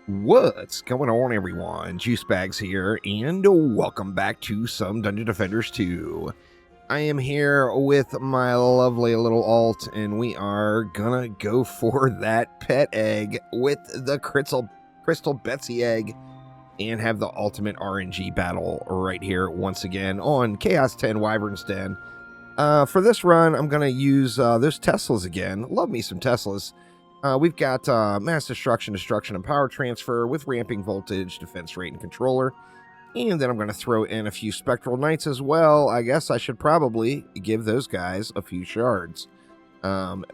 What's going on, everyone? Juice Bags here, and welcome back to some Dungeon Defenders 2. I am here with my lovely little alt, and we are gonna go for that pet egg with the crystal Betsy egg and have the ultimate RNG battle right here once again on Chaos 10 Wyvern's Den. For this run, I'm gonna use those Teslas again. Love me some Teslas. We've got mass destruction, and power transfer with ramping voltage, defense rate, and controller. And then I'm going to throw in a few spectral knights as well. I guess I should probably give those guys a few shards.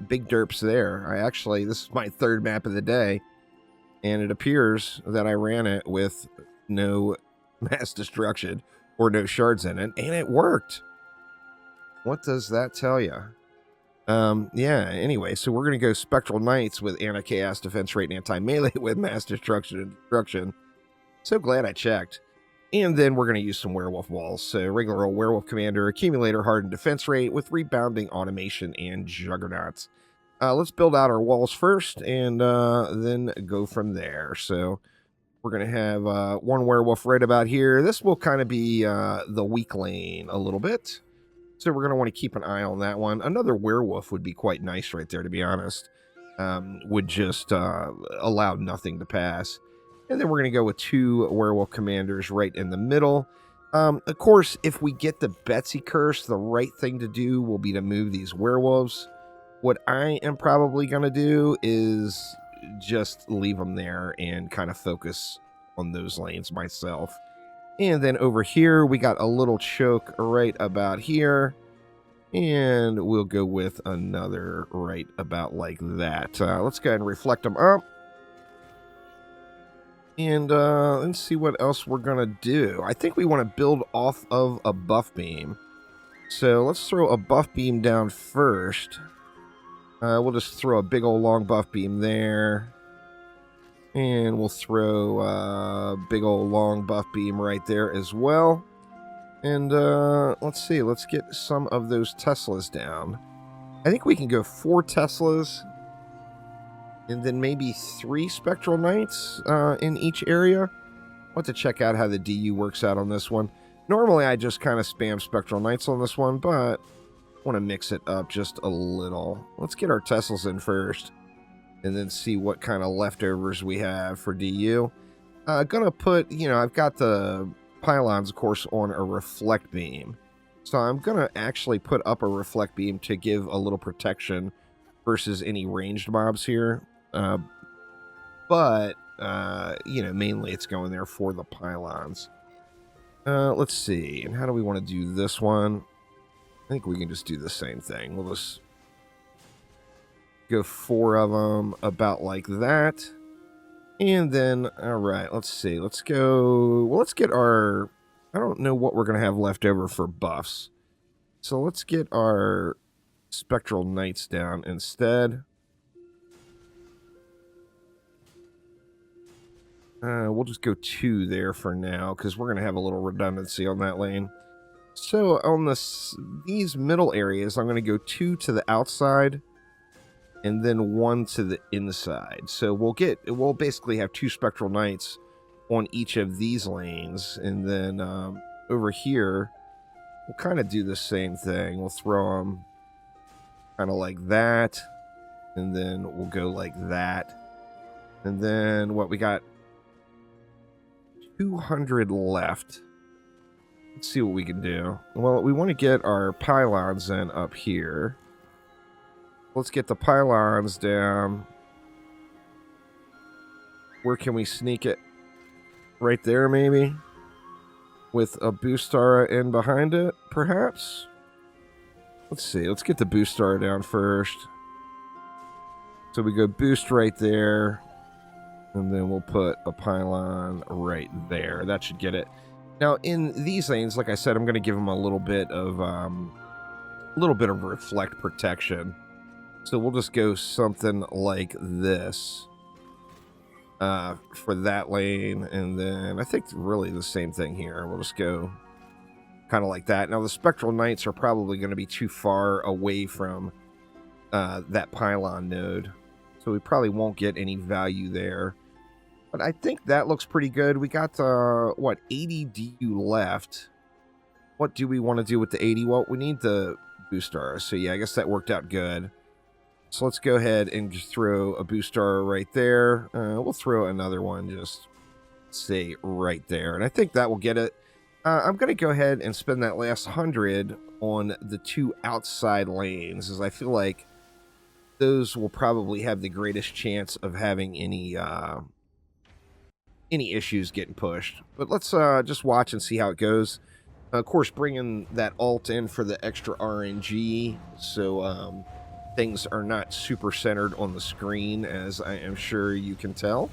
Big derps there. This is my third map of the day. And it appears that I ran it with no mass destruction or no shards in it. And it worked. What does that tell you? Anyway, so we're going to go Spectral Knights with Anti-Chaos, Defense Rate, and Anti-Melee with Mass Destruction and Destruction. So glad I checked. And then we're going to use some Werewolf Walls. So regular old Werewolf Commander, Accumulator, Hardened Defense Rate with Rebounding, Automation, and Juggernauts. Let's build out our walls first and then go from there. So we're going to have one Werewolf right about here. This will kind of be the weak lane a little bit. So we're going to want to keep an eye on that one. Another werewolf would be quite nice right there, to be honest. Would just allow nothing to pass. And then we're going to go with two werewolf commanders right in the middle. Of course, if we get the Betsy curse, the right thing to do will be to move these werewolves. What I am probably going to do is just leave them there and kind of focus on those lanes myself. And then over here, we got a little choke right about here. And we'll go with another right about like that. Let's go ahead and reflect them up. And let's see what else we're going to do. I think we want to build off of a buff beam. So let's throw a buff beam down first. We'll just throw a big old long buff beam there. And we'll throw a big old long buff beam right there as well. And let's see. Let's get some of those Teslas down. I think we can go 4 Teslas. And then maybe 3 Spectral Knights in each area. I'll have to check out how the DU works out on this one. Normally I just kind of spam Spectral Knights on this one. But I want to mix it up just a little. Let's get our Teslas in first. And then see what kind of leftovers we have for DU. Gonna put, I've got the pylons, of course, on a reflect beam. So I'm gonna actually put up a reflect beam to give a little protection versus any ranged mobs here. But mainly it's going there for the pylons. Let's see. And how do we want to do this one? I think we can just do the same thing. We'll just go 4 of them about like that. And then, all right, let's see. Let's go. Well, let's get our, I don't know what we're going to have left over for buffs. So let's get our Spectral Knights down instead. We'll just go 2 there for now because we're going to have a little redundancy on that lane. So on these middle areas, I'm going to go 2 to the outside. And then 1 to the inside. So we'll basically have 2 Spectral Knights on each of these lanes. And then over here, we'll kind of do the same thing. We'll throw them kind of like that. And then we'll go like that. And then what we got? 200 left. Let's see what we can do. Well, we want to get our pylons in up here. Let's get the pylons down. Where can we sneak it? Right there, maybe? With a Boostara in behind it, perhaps? Let's see. Let's get the Boostara down first. So we go boost right there. And then we'll put a pylon right there. That should get it. Now, in these lanes, like I said, I'm going to give them a little bit of reflect protection. So we'll just go something like this for that lane. And then I think really the same thing here. We'll just go kind of like that. Now the Spectral Knights are probably going to be too far away from that pylon node. So we probably won't get any value there. But I think that looks pretty good. We got, what, 80 DU left. What do we want to do with the 80? Well, we need the boost star. So, yeah, I guess that worked out good. So let's go ahead and just throw a boost star right there. We'll throw another one just, say, right there. And I think that will get it. I'm going to go ahead and spend that last 100 on the 2 outside lanes, as I feel like those will probably have the greatest chance of having any issues getting pushed. But let's just watch and see how it goes. Of course, bringing that alt in for the extra RNG, so things are not super centered on the screen, as I am sure you can tell.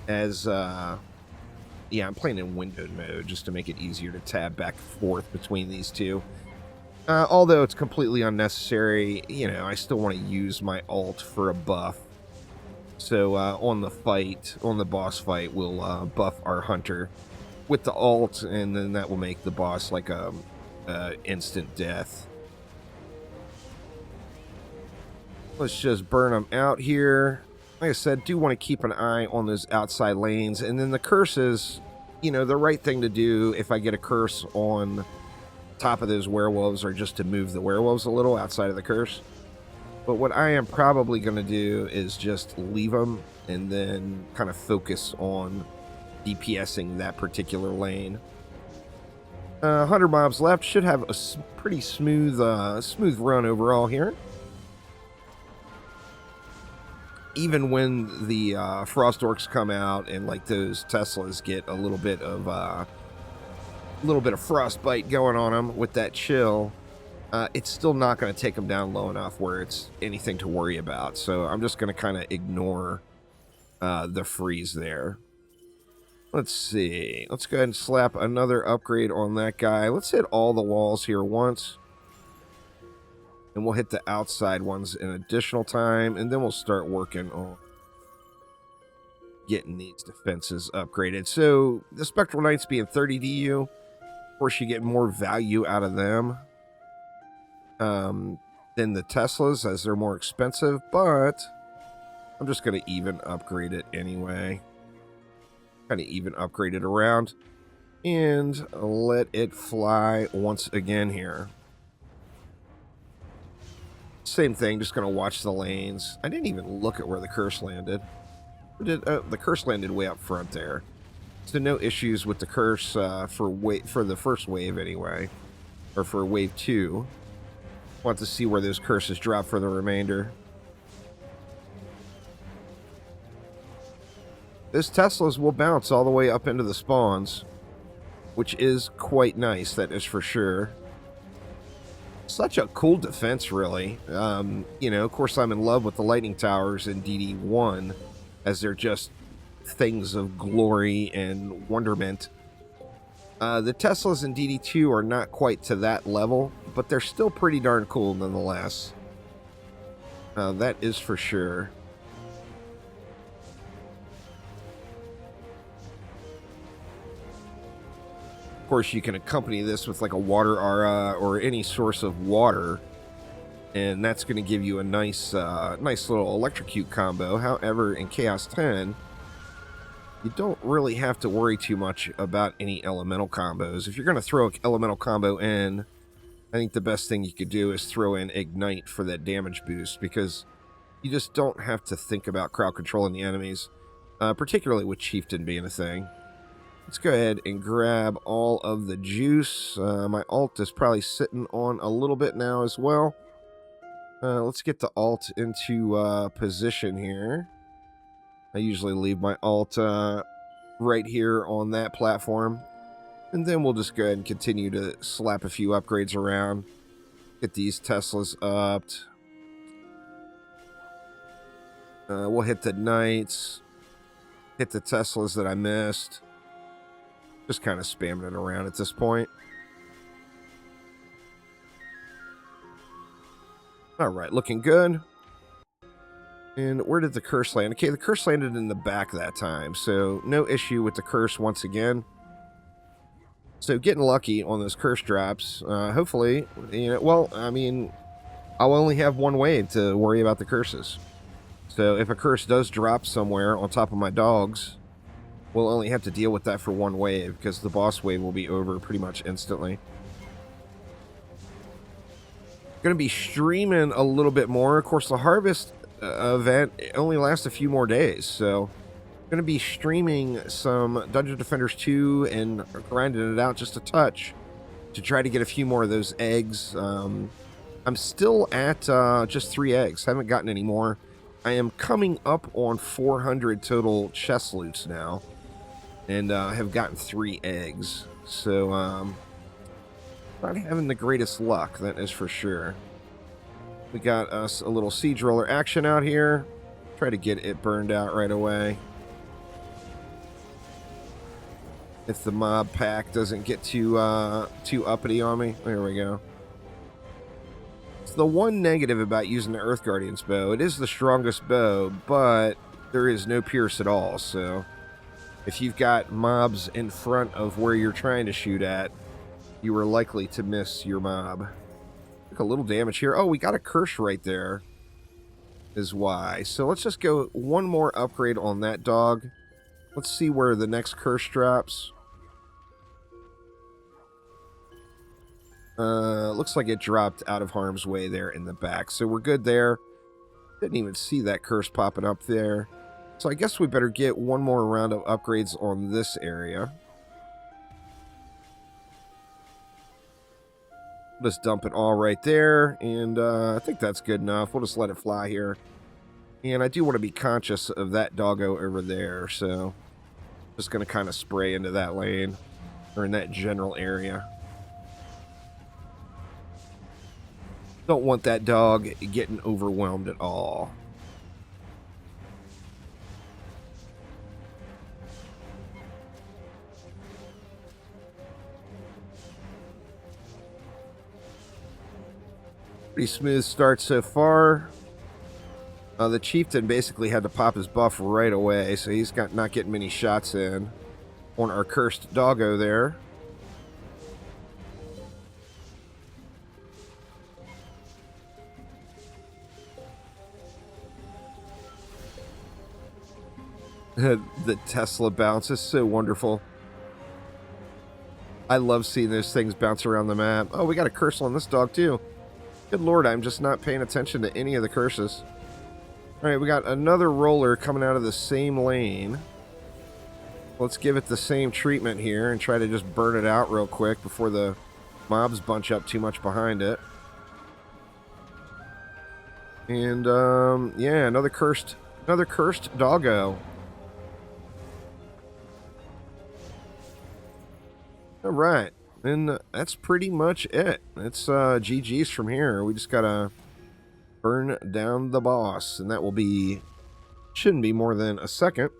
As yeah, I'm playing in windowed mode just to make it easier to tab back and forth between these two. Although it's completely unnecessary, you know, I still want to use my alt for a buff. So on the boss fight, we'll buff our hunter with the alt, and then that will make the boss like a instant death. Let's just burn them out here. Like I said, do want to keep an eye on those outside lanes. And then the curses, you know, the right thing to do if I get a curse on top of those werewolves are just to move the werewolves a little outside of the curse. But what I am probably going to do is just leave them and then kind of focus on DPSing that particular lane. 100 mobs left. Should have a pretty smooth run overall here. Even when the frost orcs come out and like those Teslas get a little bit of frostbite going on them with that chill, it's still not going to take them down low enough where it's anything to worry about. So I'm just going to kind of ignore the freeze there. Let's see. Let's go ahead and slap another upgrade on that guy. Let's hit all the walls here once. And we'll hit the outside ones an additional time. And then we'll start working on getting these defenses upgraded. So the Spectral Knights being 30 DU. Of course, you get more value out of them than the Teslas, as they're more expensive. But I'm just going to even upgrade it anyway. Kind of even upgrade it around. And let it fly once again here. Same thing, just going to watch the lanes. I didn't even look at where the curse landed. The curse landed way up front there. So no issues with the curse for the first wave anyway. Or for wave 2. Want to see where those curses drop for the remainder. Those Teslas will bounce all the way up into the spawns. Which is quite nice, that is for sure. Such a cool defense, really. You know, of course, I'm in love with the lightning towers in DD1, as they're just things of glory and wonderment. The Teslas in DD2 are not quite to that level, but they're still pretty darn cool nonetheless. That is for sure. Of course, you can accompany this with like a water aura or any source of water, and that's going to give you a nice little electrocute combo. However, in Chaos 10, you don't really have to worry too much about any elemental combos. If you're going to throw an elemental combo in, I think the best thing you could do is throw in Ignite for that damage boost, because you just don't have to think about crowd controlling the enemies, particularly with Chieftain being a thing. Let's go ahead and grab all of the juice. My alt is probably sitting on a little bit now as well. Let's get the alt into position here. I usually leave my alt right here on that platform. And then we'll just go ahead and continue to slap a few upgrades around. Get these Teslas upped. We'll hit the Knights. Hit the Teslas that I missed. Just kind of spamming it around at this point. Alright, looking good. And where did the curse land? Okay, the curse landed in the back that time, so no issue with the curse once again. So getting lucky on those curse drops. Hopefully, you know, well, I mean, I'll only have one wave to worry about the curses. So if a curse does drop somewhere on top of my dogs, we'll only have to deal with that for one wave, because the boss wave will be over pretty much instantly. Going to be streaming a little bit more. Of course, the harvest event only lasts a few more days, so going to be streaming some Dungeon Defenders 2 and grinding it out just a touch to try to get a few more of those eggs. I'm still at just 3 eggs. Haven't gotten any more. I am coming up on 400 total chest loots now, and have gotten 3 eggs. So, not having the greatest luck, that is for sure. We got us a little siege roller action out here. Try to get it burned out right away. If the mob pack doesn't get too uppity on me. There we go. It's the one negative about using the Earth Guardian's bow. It is the strongest bow, but there is no pierce at all. So if you've got mobs in front of where you're trying to shoot at, you are likely to miss your mob. Took a little damage here. Oh, we got a curse right there is why. So let's just go one more upgrade on that dog. Let's see where the next curse drops. Looks like it dropped out of harm's way there in the back. So we're good there. Didn't even see that curse popping up there. So I guess we better get one more round of upgrades on this area. Just dump it all right there. And I think that's good enough. We'll just let it fly here. And I do want to be conscious of that doggo over there. So just going to kind of spray into that lane. Or in that general area. Don't want that dog getting overwhelmed at all. Pretty smooth start so far. The chieftain basically had to pop his buff right away, so he's not getting many shots in on our cursed doggo there. The Tesla bounce is so wonderful. I love seeing those things bounce around the map. Oh, we got a curse on this dog too. Good lord, I'm just not paying attention to any of the curses. Alright, we got another roller coming out of the same lane. Let's give it the same treatment here and try to just burn it out real quick before the mobs bunch up too much behind it. And, yeah, another cursed doggo. Alright, and that's pretty much it. It's GG's from here. We just gotta burn down the boss, and that will be, shouldn't be more than a second.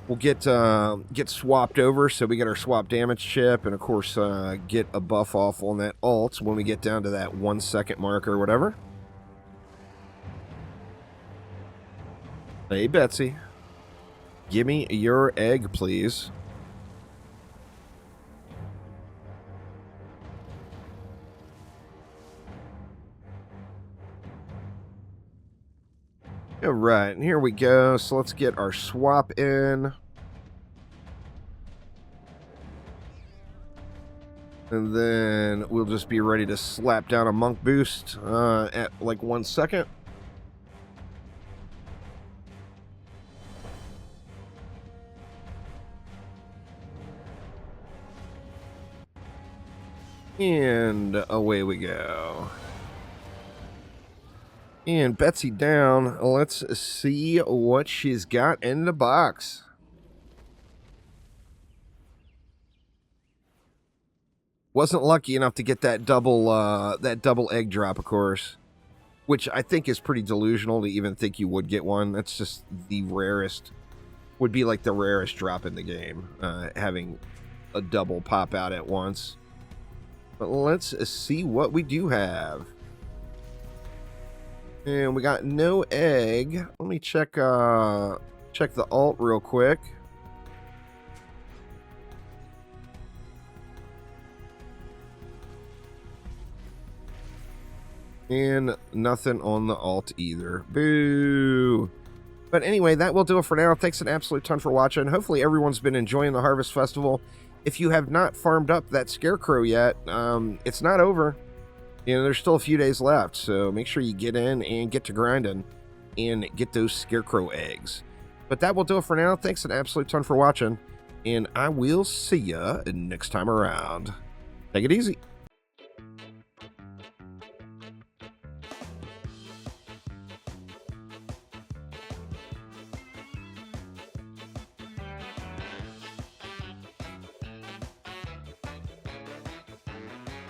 We'll get swapped over, so we get our swap damage chip, and of course get a buff off on that ult when we get down to that 1 second mark or whatever. Hey Betsy, give me your egg, please. All right, and here we go. So let's get our swap in. And then we'll just be ready to slap down a monk boost at like 1 second. And away we go. And Betsy down. Let's see what she's got in the box. Wasn't lucky enough to get that double egg drop, of course, which I think is pretty delusional to even think you would get one. That's just the rarest. Would be like the rarest drop in the game, having a double pop out at once. But let's see what we do have. And we got no egg. Let me check the alt real quick. And nothing on the alt either. Boo! But anyway, that will do it for now. Thanks an absolute ton for watching. Hopefully everyone's been enjoying the Harvest Festival. If you have not farmed up that Scarecrow yet, it's not over. You know, there's still a few days left, so make sure you get in and get to grinding and get those Scarecrow eggs. But that will do it for now. Thanks an absolute ton for watching, and I will see ya next time around. Take it easy.